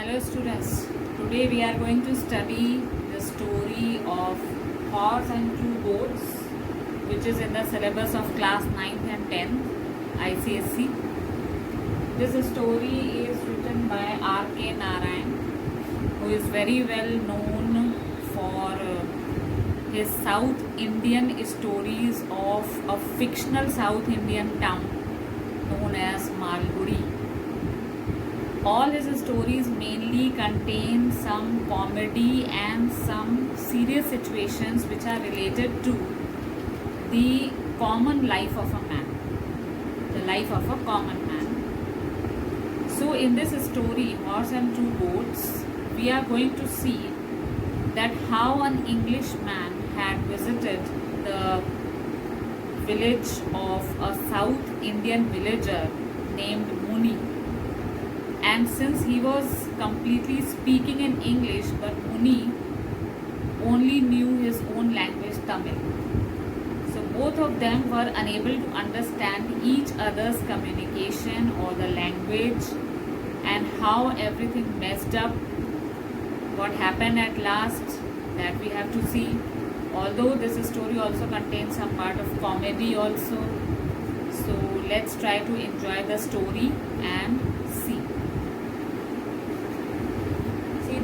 Hello students, today we are going to study the story of Horse and Two Goats, which is in the syllabus of class 9th and 10th ICSC. This story is written by R.K. Narayan, who is very well known for his South Indian stories of a fictional South Indian town known as Malgudi. All his stories mainly contain some comedy and some serious situations which are related to the common life of a man, the life of a common man. So in this story, Horse and Two Goats, we are going to see that how an Englishman had visited the village of a South Indian villager named Muni. And since he was completely speaking in English, but Muni only knew his own language, Tamil. So both of them were unable to understand each other's communication or the language, and how everything messed up. What happened at last, that we have to see. Although this story also contains some part of comedy also. So let's try to enjoy the story and see.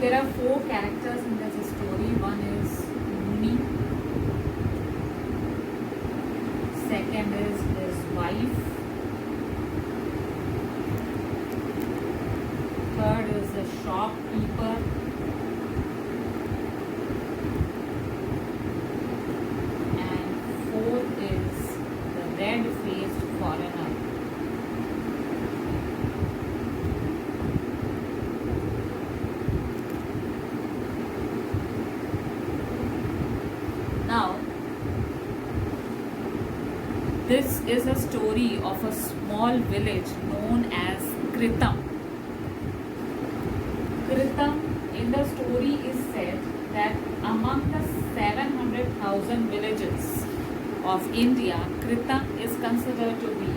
There are four characters in this story. One is Muni, second is his wife, third is the shopkeeper, and fourth is the red-faced foreigner. Now, this is a story of a small village known as Kritam. Kritam in the story is said that among the 700,000 villages of India, Kritam is considered to be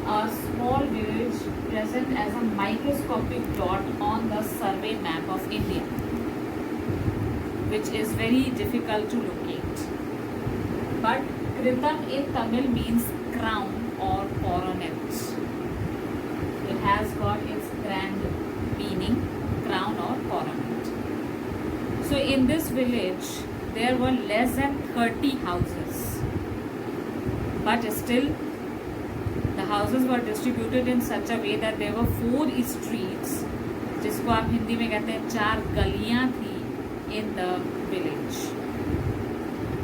a small village present as a microscopic dot on the survey map of India, which is very difficult to locate. But Kritam in Tamil means crown or coronet. It has got its grand meaning, crown or coronet. So in this village, there were less than 30 houses. But still, the houses were distributed in such a way that there were 4 streets, जिसको आप हिंदी में कहते हैं 4 गलियां थी in the village,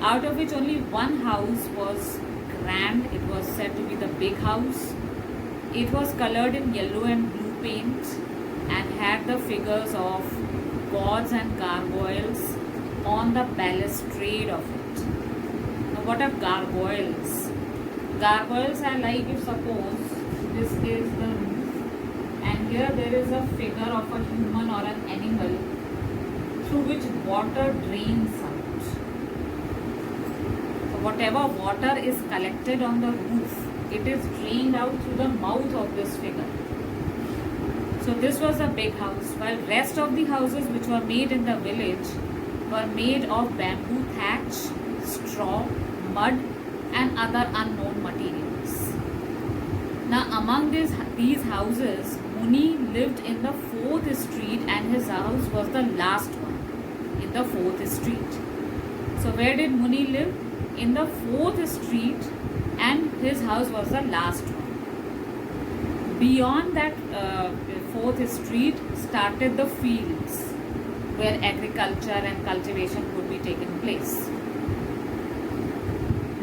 out of which only one house was grand. It was said to be the big house. It was colored in yellow and blue paint and had the figures of gods and gargoyles on the balustrade of it. Now, what are gargoyles? Gargoyles are like, if suppose this is the roof and here there is a figure of a human or an animal through which water drains out. So whatever water is collected on the roof, it is drained out through the mouth of this figure. So this was a big house, while rest of the houses which were made in the village were made of bamboo thatch, straw, mud and other unknown materials. Now among these houses, Muni lived in the 4th street and his house was the last one in the 4th street. So where did Muni live? In the 4th street, and his house was the last one. Beyond that 4th street started the fields where agriculture and cultivation could be taken place.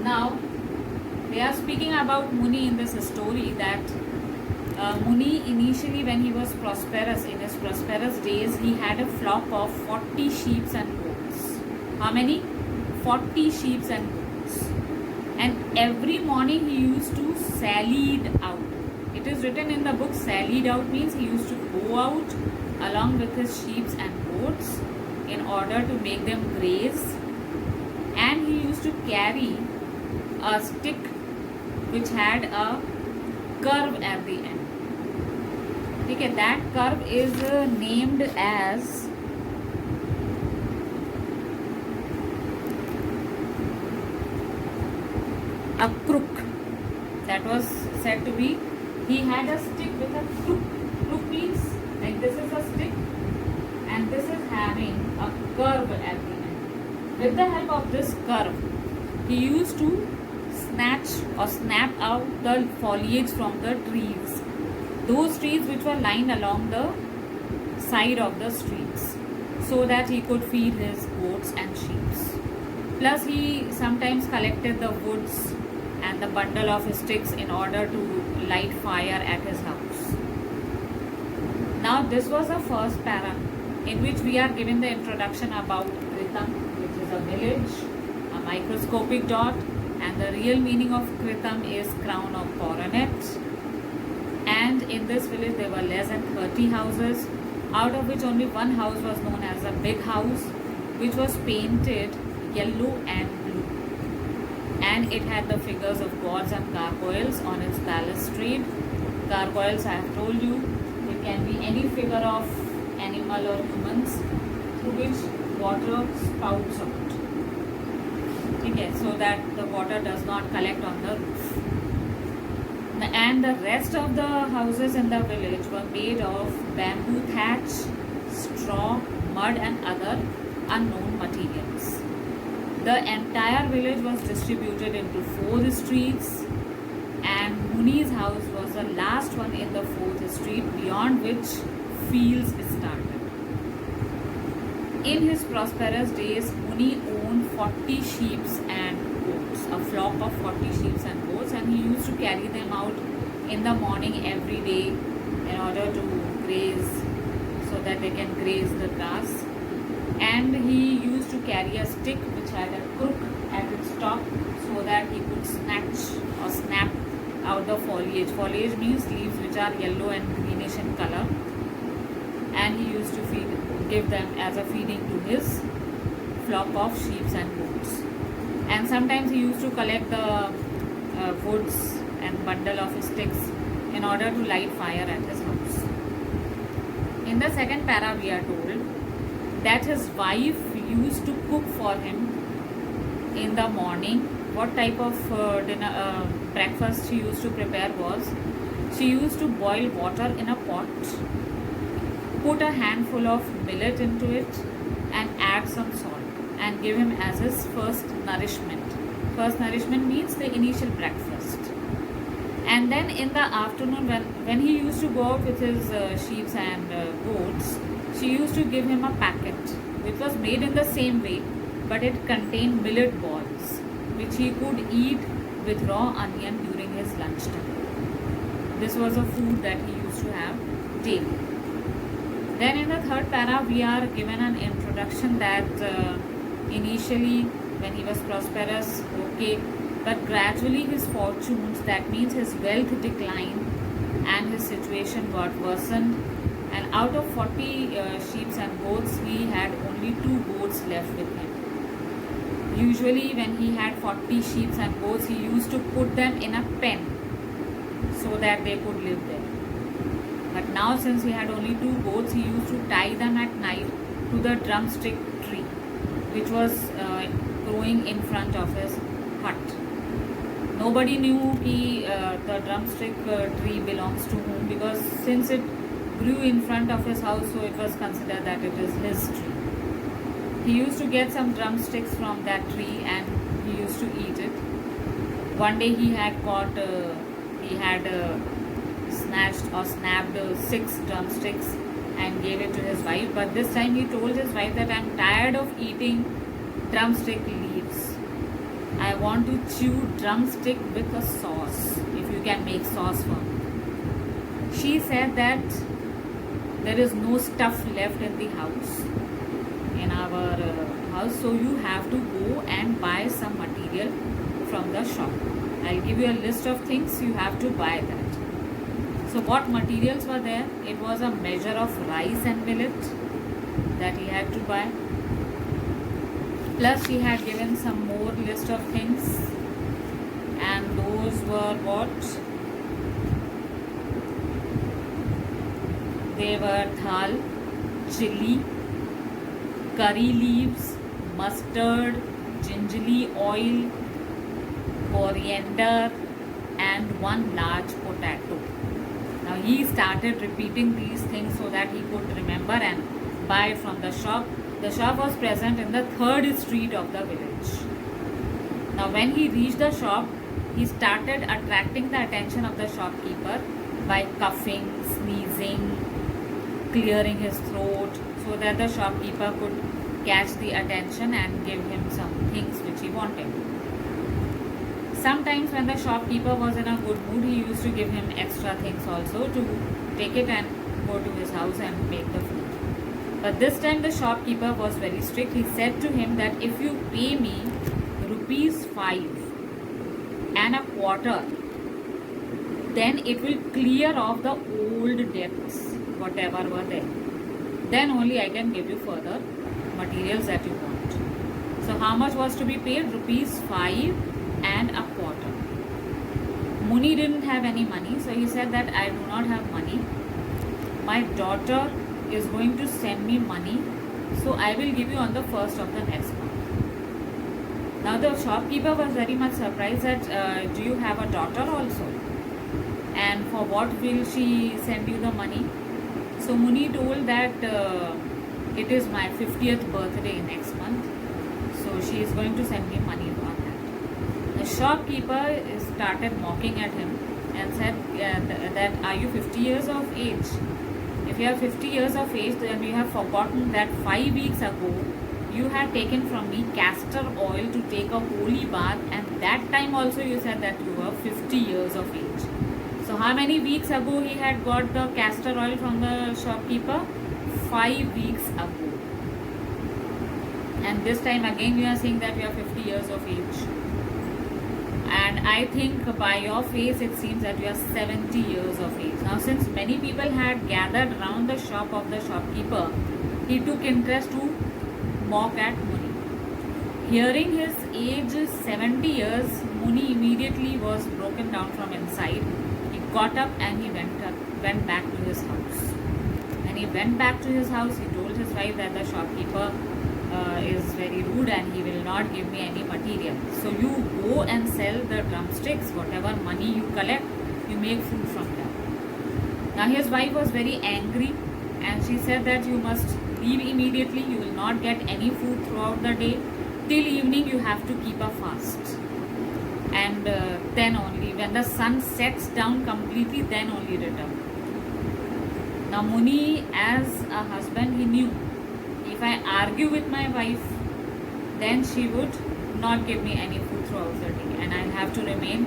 Now they are speaking about Muni in this story, that Muni initially, when he was prosperous, in his prosperous days, he had a flock of 40 sheep and goats. How many? 40 sheep and goats. And every morning he used to sallied out. It is written in the book, sallied out means he used to go out along with his sheep and goats in order to make them graze. And he used to carry a stick which had a curve at the end. ठीक है, that curve is named as a crook. That was said to be, he had a stick with a crook. Crook means like this is a stick and this is having a curve at the end. With the help of this curve, he used to snatch or snap out the foliage from the trees. Those trees which were lying along the side of the streets, so that he could feed his goats and sheep. Plus he sometimes collected the woods and the bundle of sticks in order to light fire at his house. Now this was the first para in which we are given the introduction about Kritam, which is a village, a microscopic dot, and the real meaning of Kritam is crown of coronet. And in this village there were less than 30 houses, out of which only one house was known as a big house, which was painted yellow and blue, and it had the figures of gods and gargoyles on its balustrade. Gargoyles, I have told you, it can be any figure of animal or humans through which water spouts out. Okay, so that the water does not collect on the roof. And the rest of the houses in the village were made of bamboo thatch, straw, mud and other unknown materials. The entire village was distributed into 4 streets, and Muni's house was the last one in the 4th street, beyond which fields started. In his prosperous days, Muni owned 40 sheep and goats, a flock of 40 sheep and goats, and he used to carry them out in the morning every day in order to graze, so that they can graze the grass. And he used to carry a stick which had a crook at its top, so that he could snatch or snap out the foliage. Foliage means leaves which are yellow and greenish in color, and he used to give them as a feeding to his flock of sheep and goats. And sometimes he used to collect the woods and bundle of sticks in order to light fire at his house. In the second para we are told that his wife used to cook for him in the morning. What type of breakfast she used to prepare was, she used to boil water in a pot, put a handful of millet into it and add some salt and give him as his first nourishment. First nourishment means the initial breakfast. And then in the afternoon, when he used to go out with his sheep and goats, she used to give him a packet which was made in the same way, but it contained millet balls which he could eat with raw onion during his lunchtime. This was a food that he used to have daily. Then in the third para we are given an introduction that initially when he was prosperous, okay, but gradually his fortunes, that means his wealth, declined and his situation got worsened, and out of 40 sheep and goats, he had only 2 goats left with him. Usually when he had 40 sheep and goats, he used to put them in a pen so that they could live there. But now since he had only 2 goats, he used to tie them at night to the drumstick tree which was growing in front of his hut. Nobody knew the drumstick tree belongs to whom, because since it grew in front of his house, so it was considered that it is his tree. He used to get some drumsticks from that tree and he used to eat it. One day he had snatched or snapped 6 drumsticks and gave it to his wife, but this time he told his wife that I am tired of eating drumstick leaves. I want to chew drumstick with a sauce, if you can make sauce for me. She said that there is no stuff left in the house, in our house, so you have to go and buy some material from the shop. I'll give you a list of things, you have to buy that. So what materials were there? It was a measure of rice and millet that he had to buy. Plus he had given some more list of things, and those were what? They were dal, chili, curry leaves, mustard, gingerly oil, coriander, and one large potato. Now he started repeating these things so that he could remember and buy it from the shop. The shop was present in the third street of the village. Now when he reached the shop, he started attracting the attention of the shopkeeper by coughing, sneezing, clearing his throat so that the shopkeeper could catch the attention and give him some things which he wanted. Sometimes when the shopkeeper was in a good mood, he used to give him extra things also to take it and go to his house and make the food. But this time the shopkeeper was very strict. He said to him that if you pay me rupees 5 and a quarter, then it will clear off the old debts, whatever were there. Then only I can give you further materials that you want. So how much was to be paid? Rupees 5 and a quarter. Muni didn't have any money, so he said that I do not have money. My daughter is going to send me money, so I will give you on the first of the next month. Now the shopkeeper was very much surprised that do you have a daughter also? And for what will she send you the money? So Muni told that it is my 50th birthday next month, so she is going to send me money on that. The shopkeeper started mocking at him and said that are you 50 years of age? If you are 50 years of age, then you have forgotten that 5 weeks ago you had taken from me castor oil to take a holy bath, and that time also you said that you were 50 years of age. So how many weeks ago he had got the castor oil from the shopkeeper? 5 weeks ago. And this time again you are saying that you are 50 years of age. And I think by your face it seems that you are 70 years of age. Now since many people had gathered round the shop of the shopkeeper, he took interest to mock at Muni. Hearing his age is 70 years, Muni immediately was broken down from inside. He got up and he went back to his house. When he went back to his house, he told his wife that the shopkeeper is very rude and he will not give me any material. So you go and sell the drumsticks, whatever money you collect, you make food from them. Now his wife was very angry and she said that you must leave immediately, you will not get any food throughout the day. Till evening you have to keep a fast. And then only, when the sun sets down completely, then only return. Now Muni, as a husband, he knew if I argue with my wife, then she would not give me any food throughout the day and I'll have to remain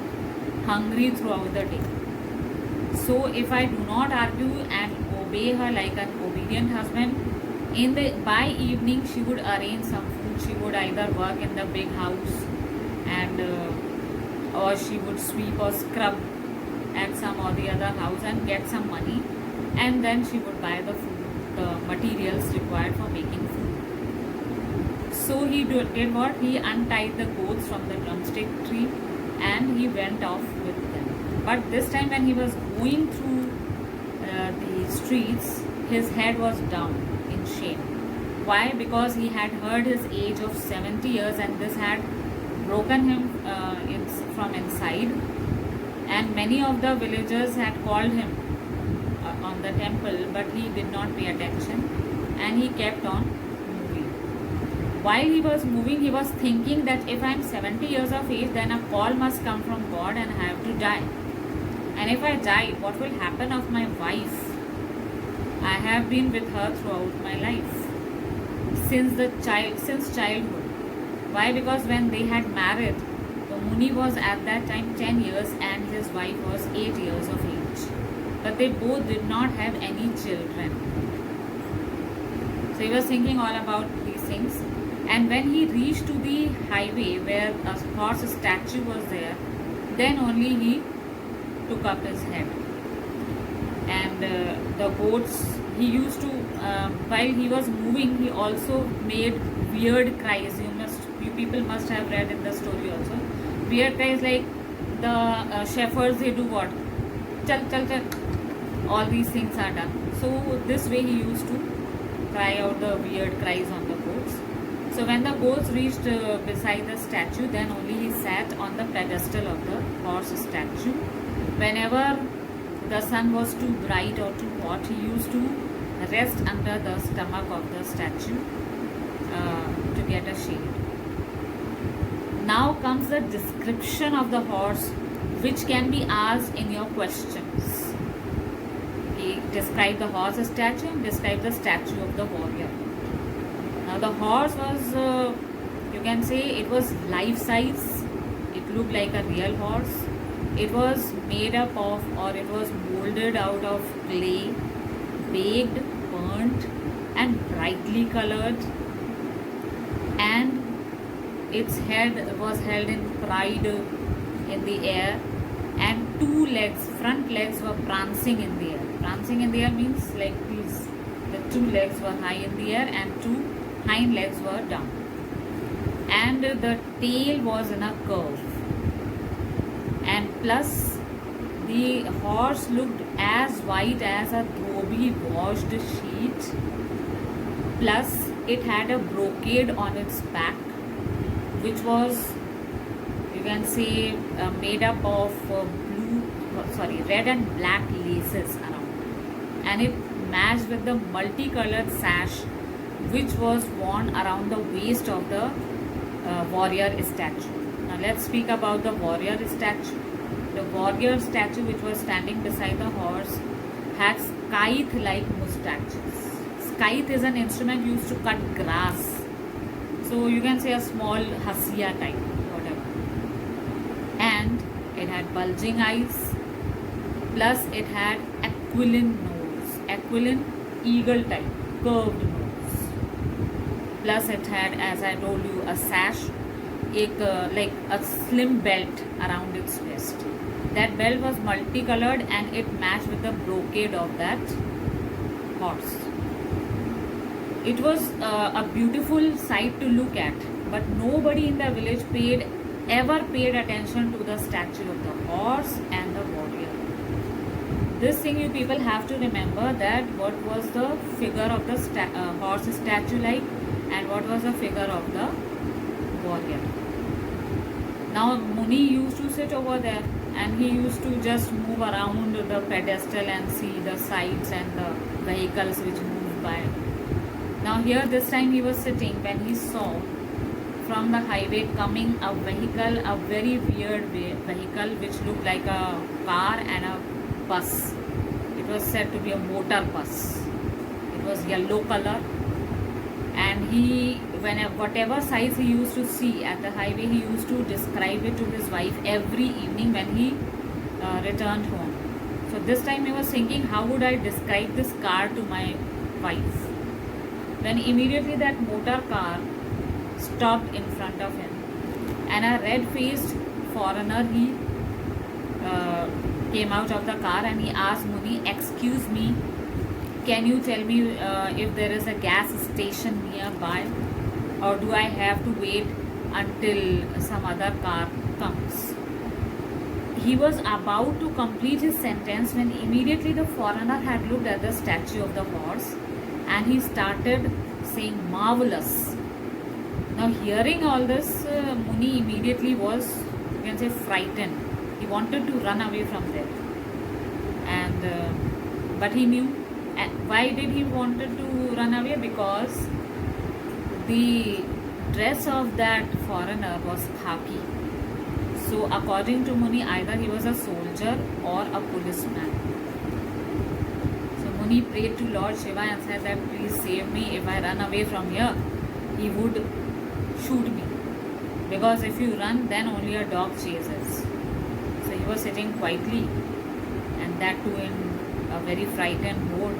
hungry throughout the day. So if I do not argue and obey her like an obedient husband, by evening she would arrange some food. She would either work in the big house and or she would sweep or scrub at some or the other house and get some money, and then she would buy the food, the materials required for making food. So he did what? He untied the goats from the drumstick tree and he went off with them. But this time when he was going through the streets, his head was down in shame. Why? Because he had heard his age of 70 years and this had broken him from inside, and many of the villagers had called him on the temple, but he did not pay attention and he kept on moving. While he was moving, he was thinking that if I am 70 years of age, then a call must come from God and I have to die. And if I die, what will happen of my wife? I have been with her throughout my life, since childhood. Why? Because when they had married, the Muni was at that time 10 years and his wife was 8 years of age. But they both did not have any children. So he was thinking all about these things. And when he reached to the highway where a horse statue was there, then only he took up his head. And the goats, he used to, while he was moving, he also made weird cries. You people must have read in the story also. Weird cries like the shepherds, they do what? Chal, chal, chal. all these things are done. So this way he used to cry out the weird cries on the goats. So when the goats reached beside the statue, then only he sat on the pedestal of the horse statue. Whenever the sun was too bright or too hot, he used to rest under the stomach of the statue to get a shade. Now comes the description of the horse, which can be asked in your questions. Okay, describe the horse statue and describe the statue of the warrior. Now the horse was, you can say it was life size. It looked like a real horse. It was made up of, or it was molded out of clay, baked, burnt and brightly colored, and its head was held in pride in the air, and two legs, front legs were prancing in the air. Prancing in the air means like these, the two legs were high in the air and two hind legs were down, and the tail was in a curve, and plus the horse looked as white as a dhobi washed sheet, plus it had a brocade on its back, which was, you can say, made up of red and black laces around, and it matched with the multicolored sash which was worn around the waist of the warrior statue. Now let's speak about the warrior statue. The warrior statue, which was standing beside the horse, had scythe-like mustaches. Scythe is an instrument used to cut grass. So you can say a small hasia type, whatever. And it had bulging eyes, plus it had aquiline nose, aquiline eagle type, curved nose. Plus it had, as I told you, a sash, like a slim belt around its waist. That belt was multicolored and it matched with the brocade of that horse. It was a beautiful sight to look at, but nobody in the village ever paid attention to the statue of the horse and the warrior. This thing you people have to remember, that what was the figure of the horse statue like and what was the figure of the warrior. Now Muni used to sit over there and he used to just move around the pedestal and see the sights and the vehicles which moved by. Now here this time he was sitting when he saw from the highway coming a vehicle, a very weird vehicle which looked like a car and a bus. It was said to be a motor bus. It was yellow color, and whatever size he used to see at the highway, he used to describe it to his wife every evening when he returned home. So this time he was thinking, how would I describe this car to my wife? When immediately that motor car stopped in front of him, and a red-faced foreigner, he came out of the car and he asked Muni, excuse me, can you tell me if there is a gas station nearby, or do I have to wait until some other car comes? He was about to complete his sentence when immediately the foreigner had looked at the statue of the horse and he started saying, marvelous. Now hearing all this, Muni immediately was, you can say, frightened. He wanted to run away from there, and but he knew. And why did he wanted to run away? Because the dress of that foreigner was khaki. So according to Muni, either he was a soldier or a policeman. So Muni prayed to Lord Shiva and said that please save me. If I run away from here, he would shoot me. Because if you run, then only a dog chases. So he was sitting quietly, and that too in a very frightened mode.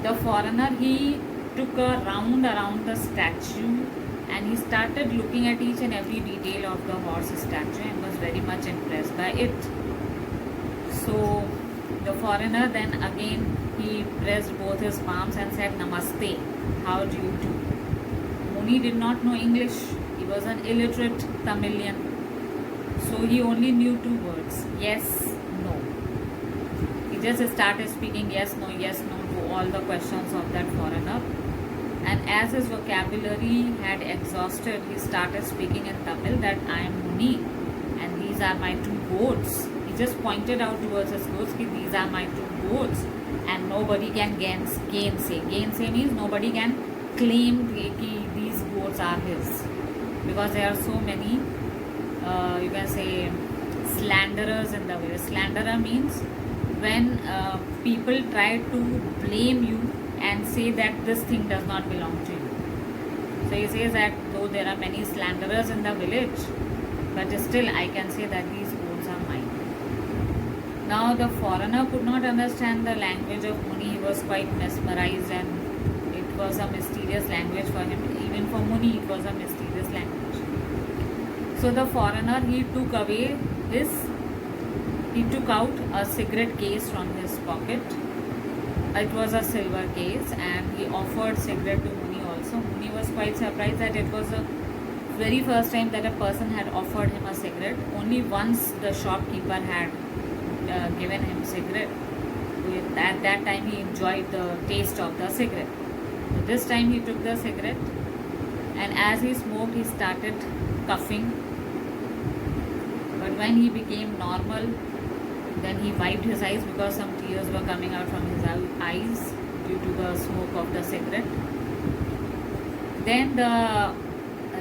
The foreigner, he took a round around the statue and he started looking at each and every detail of the horse statue and was very much impressed by it. So the foreigner then again he pressed both his palms and said, Namaste, how do you do? Muni did not know English. He was an illiterate Tamilian. So he only knew two words, yes, no. He just started speaking yes, no to all the questions of that foreigner. And as his vocabulary had exhausted, he started speaking in Tamil that I am Muni and these are my two goats. He just pointed out towards his goats that these are my two goats and nobody can gainsay. Gainsay means nobody can claim that these goats are his, because there are so many, you can say, slanderers in the way. Slanderer means when people try to blame you and say that this thing does not belong to you. So he says that though there are many slanderers in the village, but still I can say that these goats are mine. Now the foreigner could not understand the language of Muni. He was quite mesmerized and it was a mysterious language for him. Even for Muni it was a mysterious language. So the foreigner, he took out a cigarette case from his pocket. It was a silver case and he offered cigarette to Muni also. Muni was quite surprised that it was the very first time that a person had offered him a cigarette. Only once the shopkeeper had given him cigarette. At that time he enjoyed the taste of the cigarette. So this time he took the cigarette and as he smoked he started coughing. But when he became normal, then he wiped his eyes because some tears were coming out from his eyes due to the smoke of the cigarette. Then the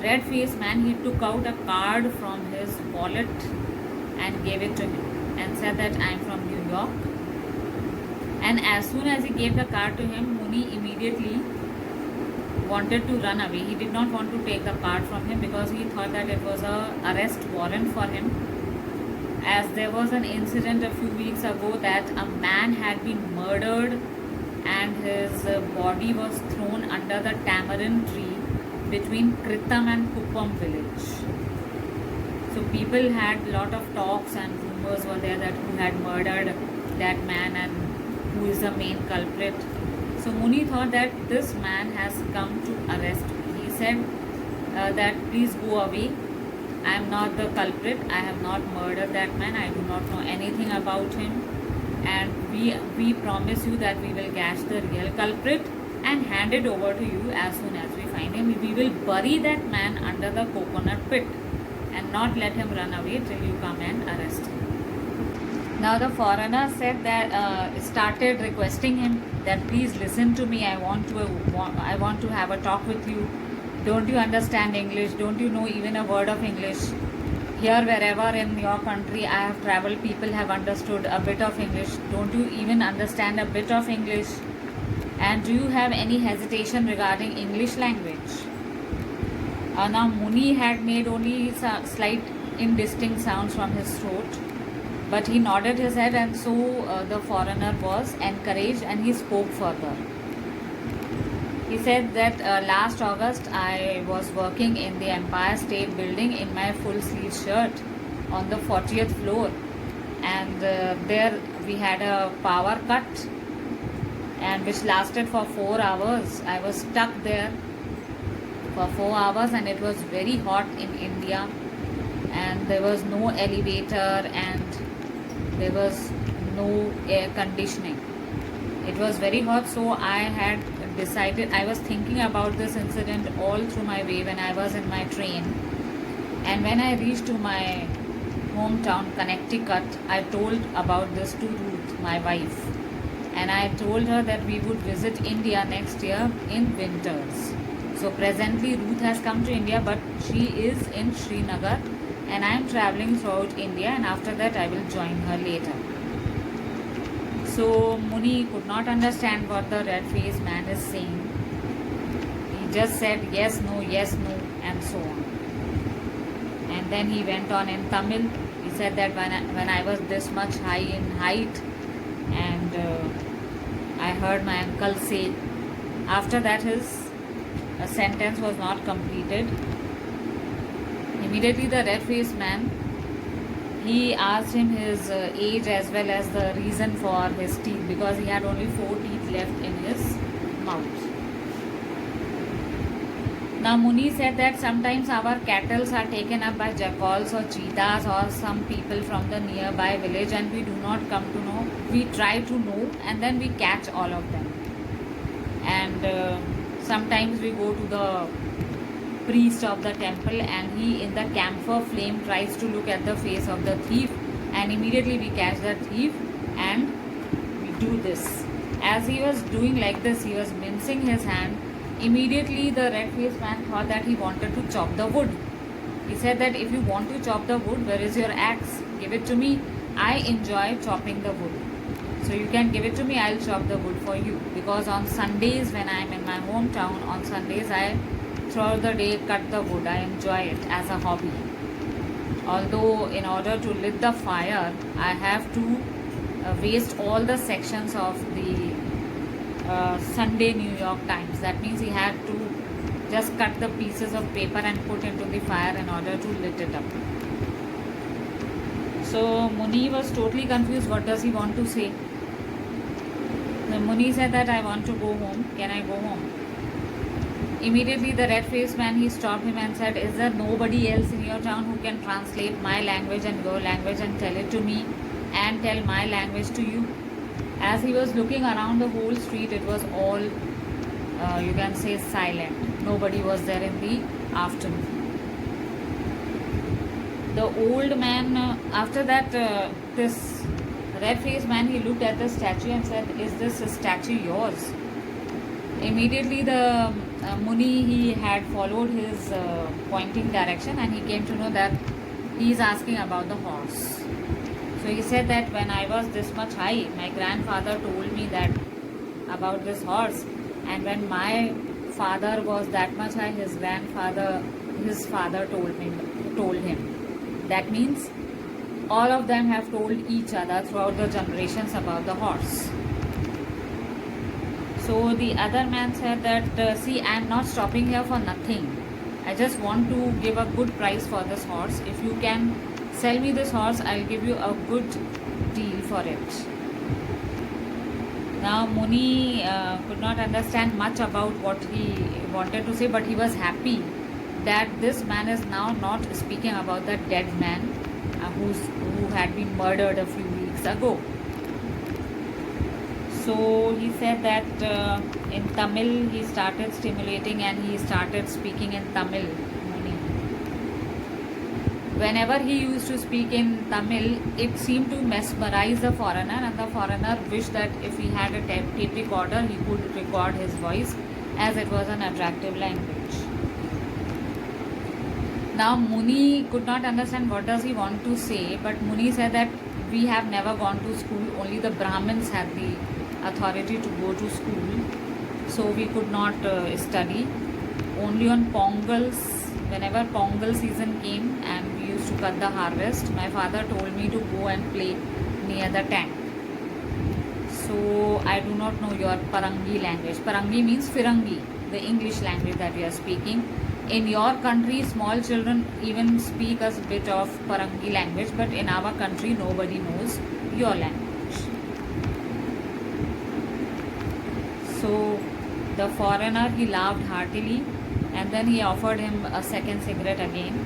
red-faced man, he took out a card from his wallet and gave it to him and said that I am from New York. And as soon as he gave the card to him, Muni immediately wanted to run away. He did not want to take the card from him because he thought that it was an arrest warrant for him, as there was an incident a few weeks ago that a man had been murdered and his body was thrown under the tamarind tree between Kritam and Kuppam village. So people had a lot of talks and rumors were there that who had murdered that man and who is the main culprit. So Muni thought that this man has come to arrest me. He said that please go away. I am not the culprit. I have not murdered that man. I do not know anything about him. And we promise you that we will catch the real culprit and hand it over to you as soon as we find him. We will bury that man under the coconut pit and not let him run away till you come and arrest him. Now the foreigner said that started requesting him that please listen to me. I want to have a talk with you. Don't you understand English? Don't you know even a word of English? Here, wherever in your country I have traveled, people have understood a bit of English. Don't you even understand a bit of English? And do you have any hesitation regarding English language? Now Muni had made only slight indistinct sounds from his throat, but he nodded his head, and so the foreigner was encouraged and he spoke further. He said that last August I was working in the Empire State Building in my full sleeve shirt on the 40th floor, and there we had a power cut and which lasted for 4 hours. I was stuck there for 4 hours and it was very hot in India, and there was no elevator and there was no air conditioning. It was very hot, so I had decided, I was thinking about this incident all through my way when I was in my train, and when I reached to my hometown Connecticut, I told about this to Ruth, my wife, and I told her that we would visit India next year in winters. So presently Ruth has come to India, but she is in Srinagar and I am traveling throughout India, and after that I will join her later. So Muni could not understand what the red-faced man is saying. He just said yes, no, and so on. And then he went on in Tamil. He said that when I was this much high in height, and I heard my uncle say. After that his sentence was not completed. Immediately the red-faced man, he asked him his age as well as the reason for his teeth, because he had only 4 teeth left in his mouth. Now Muni said that sometimes our cattle are taken up by jackals or cheetahs or some people from the nearby village, and we do not come to know. We try to know and then we catch all of them. And sometimes we go to the priest of the temple, and he in the camphor flame tries to look at the face of the thief, and immediately we catch the thief and we do this. As he was doing like this, he was mincing his hand. Immediately the red-faced man thought that he wanted to chop the wood. He said that if you want to chop the wood, where is your axe? Give it to me. I enjoy chopping the wood. So you can give it to me, I'll chop the wood for you. Because on Sundays, when I'm in my hometown, on Sundays I throughout the day cut the wood. I enjoy it as a hobby. Although in order to lit the fire, I have to waste all the sections of the Sunday New York Times. That means he had to just cut the pieces of paper and put into the fire in order to lit it up. So Muni was totally confused. What does he want to say? The Muni said that I want to go home. Can I go home? Immediately the red-faced man, he stopped him and said, is there nobody else in your town who can translate my language and your language and tell it to me and tell my language to you? As he was looking around the whole street, it was all, you can say, silent. Nobody was there in the afternoon. The old man, after that, this red-faced man, he looked at the statue and said, is this statue yours? Immediately the Muni, he had followed his pointing direction, and he came to know that he is asking about the horse. So he said that when I was this much high, my grandfather told me that about this horse, and when my father was that much high, his father told him. That means all of them have told each other throughout the generations about the horse. So the other man said that, see, I am not stopping here for nothing. I just want to give a good price for this horse. If you can sell me this horse, I'll give you a good deal for it. Now Muni could not understand much about what he wanted to say, but he was happy that this man is now not speaking about the dead man who had been murdered a few weeks ago. So he said that in Tamil he started stimulating and he started speaking in Tamil. Whenever he used to speak in Tamil, it seemed to mesmerize the foreigner, and the foreigner wished that if he had a tape recorder, he could record his voice, as it was an attractive language. Now Muni could not understand what does he want to say, but Muni said that we have never gone to school, only the Brahmins had the authority to go to school, so we could not study. Only on Pongal, whenever Pongal season came and we used to cut the harvest, my father told me to go and play near the tank. So I do not know your Parangi language. Parangi means Firangi, the English language that we are speaking. In your country, small children even speak a bit of Parangi language, but in our country, nobody knows your language. So the foreigner, he laughed heartily, and then he offered him a second cigarette again.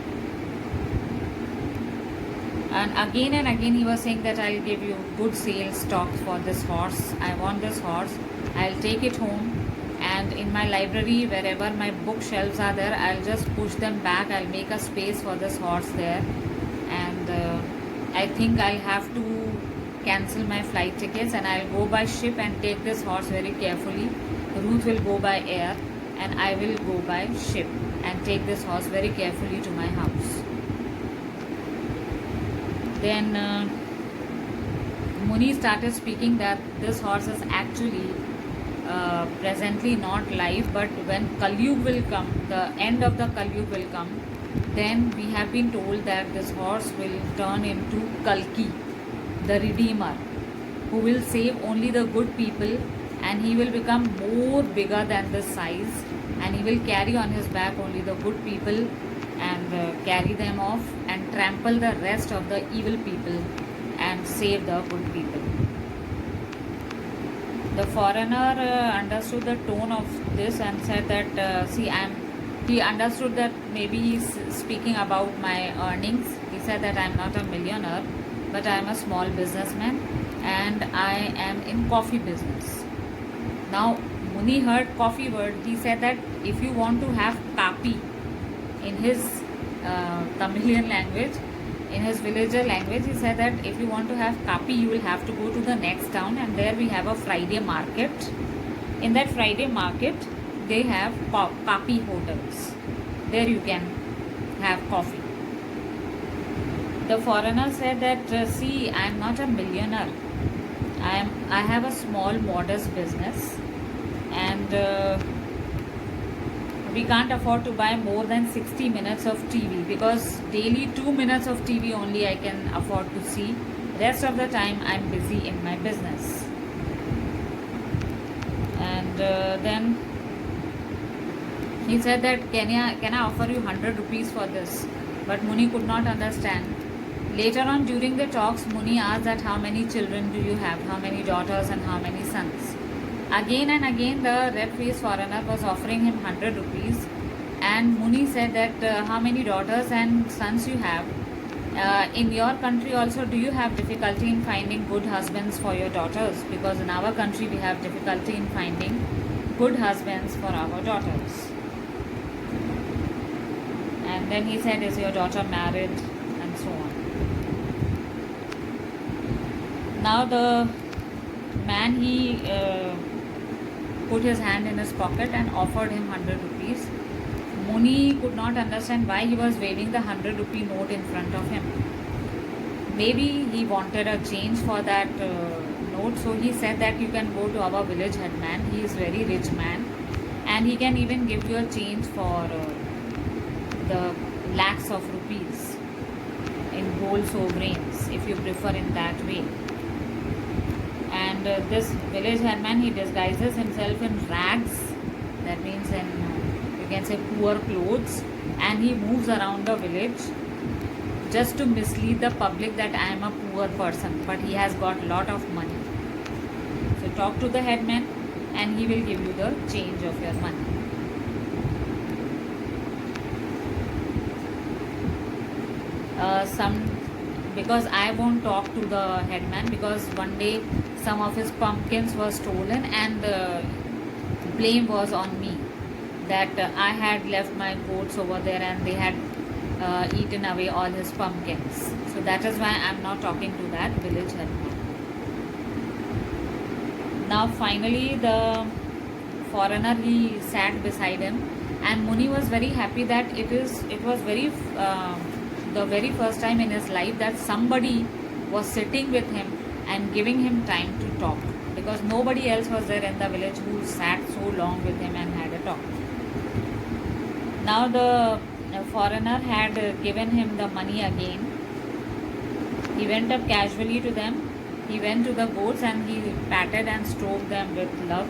And again he was saying that I'll give you good sales stocks for this horse. I want this horse. I'll take it home, and in my library, wherever my bookshelves are there, I'll just push them back. I'll make a space for this horse there, and I think I'll have to cancel my flight tickets, and I'll go by ship and take this horse very carefully. Ruth will go by air and I will go by ship and take this horse very carefully to my house. Then Muni started speaking that this horse is actually presently not live, but when Kalyug will come, the end of the Kalyug will come, then we have been told that this horse will turn into Kalki, the Redeemer, who will save only the good people, and he will become more bigger than this size, and he will carry on his back only the good people and carry them off and trample the rest of the evil people and save the good people. The foreigner understood the tone of this and said that, see, I am He understood that maybe he's speaking about my earnings. He said that I'm not a millionaire, but I'm a small businessman and I am in coffee business. Now Muni heard coffee word. He said that if you want to have kapi in his Tamilian language, in his villager language, he said that if you want to have kapi, you will have to go to the next town, and there we have a Friday market. In that Friday market, they have kapi hotels. There you can have coffee. The foreigner said that, see, I am not a millionaire. I have a small modest business, and we can't afford to buy more than 60 minutes of TV, because daily 2 minutes of TV only I can afford to see. Rest of the time I'm busy in my business. And then he said that can I offer you 100 rupees for this? But Muni could not understand. Later on during the talks, Muni asked that how many children do you have, how many daughters and how many sons. Again and again the red-faced foreigner was offering him 100 rupees, and Muni said that how many daughters and sons you have. In your country also, do you have difficulty in finding good husbands for your daughters? Because in our country we have difficulty in finding good husbands for our daughters. And then he said, is your daughter married? And so on. Now the man, he put his hand in his pocket and offered him 100 rupees. Muni could not understand why he was waving the 100 rupee note in front of him. Maybe he wanted a change for that note, so he said that you can go to our village headman. He is very rich man, and he can even give you a change for the lakhs of rupees in gold sovereigns if you prefer in that way. And this village headman, he disguises himself in rags, that means in you can say poor clothes, and he moves around the village just to mislead the public that I am a poor person, but he has got lot of money. So talk to the headman and he will give you the change of your money. Because I won't talk to the headman, because one day some of his pumpkins were stolen and the blame was on me, that I had left my goats over there and they had eaten away all his pumpkins. So that is why I am not talking to that village headman. Now finally the foreigner, he sat beside him, and Muni was very happy that it was very the very first time in his life that somebody was sitting with him and giving him time to talk, because nobody else was there in the village who sat so long with him and had a talk. Now the foreigner had given him the money again. He went up casually to them. He went to the goats and he patted and stroked them with love.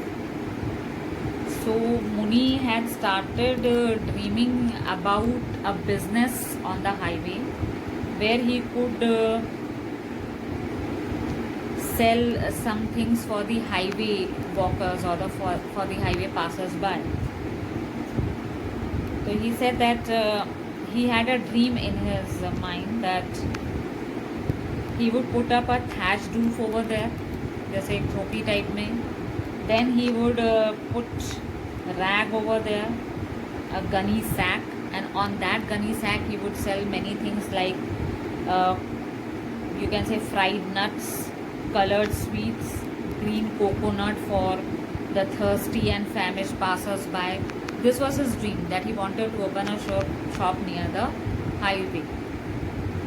So Muni had started dreaming about a business on the highway where he could sell some things for the highway walkers or for the highway passers-by. So he said that he had a dream in his mind that he would put up a thatched roof over there, जैसे एक झोपड़ी type में. Then he would put rag over there, a gunny sack, and on that gunny sack he would sell many things like you can say fried nuts, colored sweets, green coconut for the thirsty and famished passers-by. This was his dream, that he wanted to open a shop near the highway.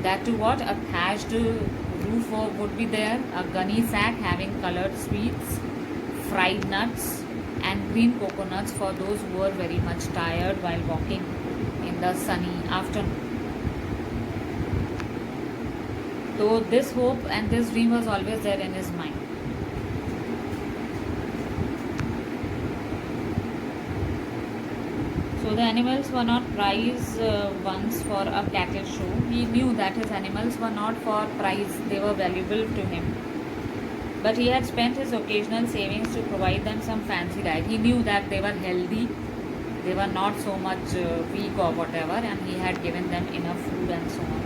That to what? A thatched roof would be there, a gunny sack having colored sweets, fried nuts and green coconuts for those who were very much tired while walking in the sunny afternoon. So this hope and this dream was always there in his mind. So the animals were not prize once for a cattle show. He knew that his animals were not for prize, they were valuable to him. But he had spent his occasional savings to provide them some fancy diet. He knew that they were healthy, They were not so much weak or whatever, and he had given them enough food and so on.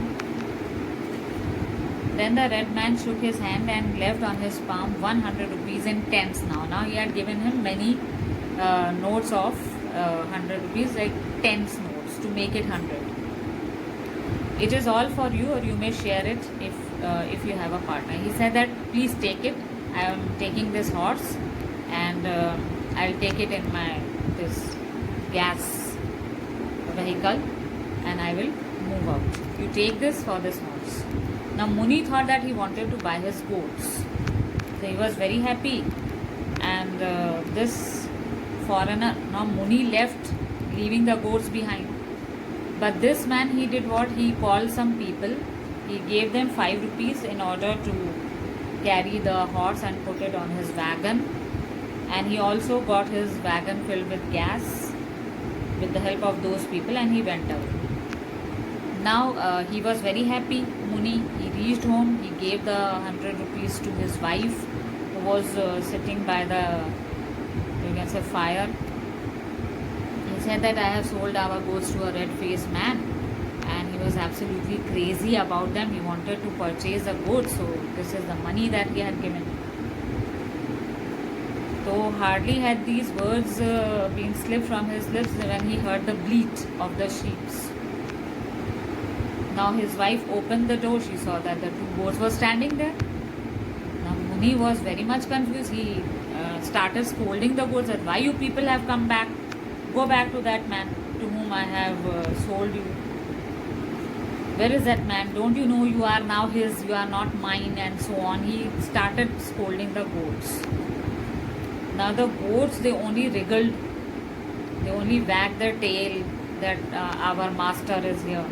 Then the red man shook his hand and left on his palm 100 rupees in tens now. Now he had given him many notes of 100 rupees, like tens notes, to make it 100. It is all for you, or you may share it if you have a partner. He said that please take it. I am taking this horse, and I'll take it in my this gas vehicle, and I will move out. You take this for this horse. Now Muni thought that he wanted to buy his goats, so he was very happy. And this foreigner, now Muni left, leaving the goats behind. But this man, he did what? He called some people. He gave them 5 rupees in order to carry the horse and put it on his wagon. And he also got his wagon filled with gas with the help of those people, and he went out. Now he was very happy, Muni. He reached home. He gave the 100 rupees to his wife, who was sitting by the, you can say, fire. He said that I have sold our goats to a red-faced man, and he was absolutely crazy about them. He wanted to purchase the goats, so this is the money that he had given. So hardly had these words been slipped from his lips when he heard the bleat of the sheep. Now his wife opened the door. She saw that the 2 goats were standing there. Now Muni was very much confused. He started scolding the goats that why you people have come back. Go back to that man to whom I have sold you. Where is that man? Don't you know you are now his, you are not mine, and so on. He started scolding the goats. Now the goats, they only wriggled, they only wagged their tail that our master is here.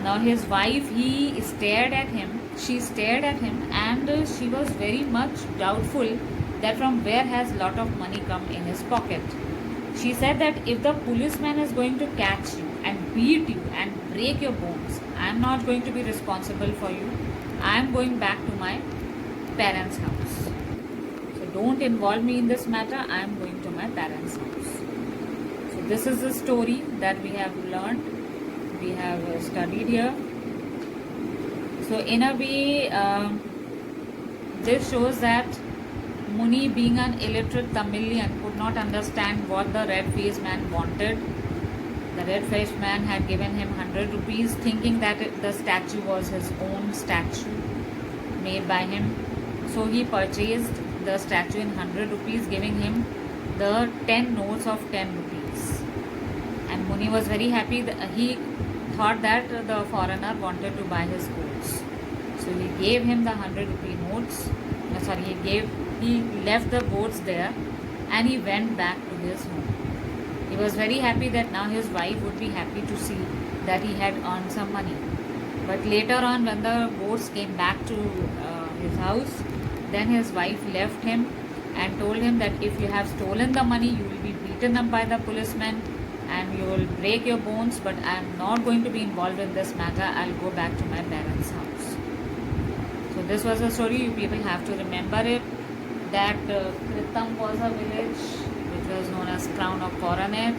Now his wife, he stared at him, she stared at him, and she was very much doubtful that from where has lot of money come in his pocket. She said that if the policeman is going to catch you and beat you and break your bones, I am not going to be responsible for you. I am going back to my parents' house. So don't involve me in this matter. I am going to my parents' house. So this is the story that we have learned. We have studied here. So in a way, this shows that Muni, being an illiterate Tamilian, could not understand what the red-faced man wanted. The red-faced man had given him 100 rupees, thinking that the statue was his own statue made by him. So he purchased the statue in 100 rupees, giving him the 10 notes of 10 rupees. And Muni was very happy. He thought that the foreigner wanted to buy his goods. So he gave him the 100 rupee notes. He left the goats there, and he went back to his home. He was very happy that now his wife would be happy to see that he had earned some money. But later on, when the goats came back to his house, then his wife left him and told him that if you have stolen the money, you will be beaten up by the policeman and you will break your bones, but I am not going to be involved in this matter. I will go back to my parents' house. So this was a story. You people have to remember it, that Kritam was a village which was known as Crown of Coronet.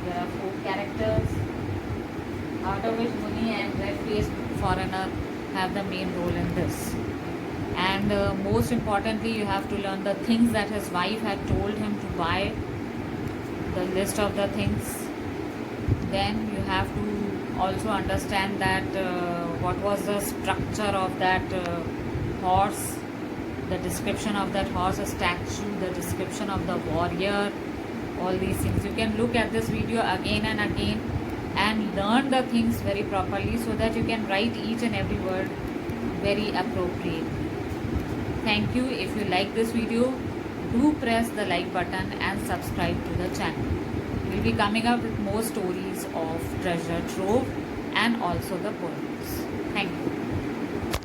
There are 4 characters, out of which Muni and red-faced foreigner have the main role in this. And most importantly, you have to learn the things that his wife had told him to buy, the list of the things. Then you have to also understand that what was the structure of that horse, the description of that horse, a statue, the description of the warrior, all these things. You can look at this video again and again and learn the things very properly so that you can write each and every word very appropriately. Thank you. If you like this video, do press the like button and subscribe to the channel. We will be coming up with more stories of treasure trove and also the poem.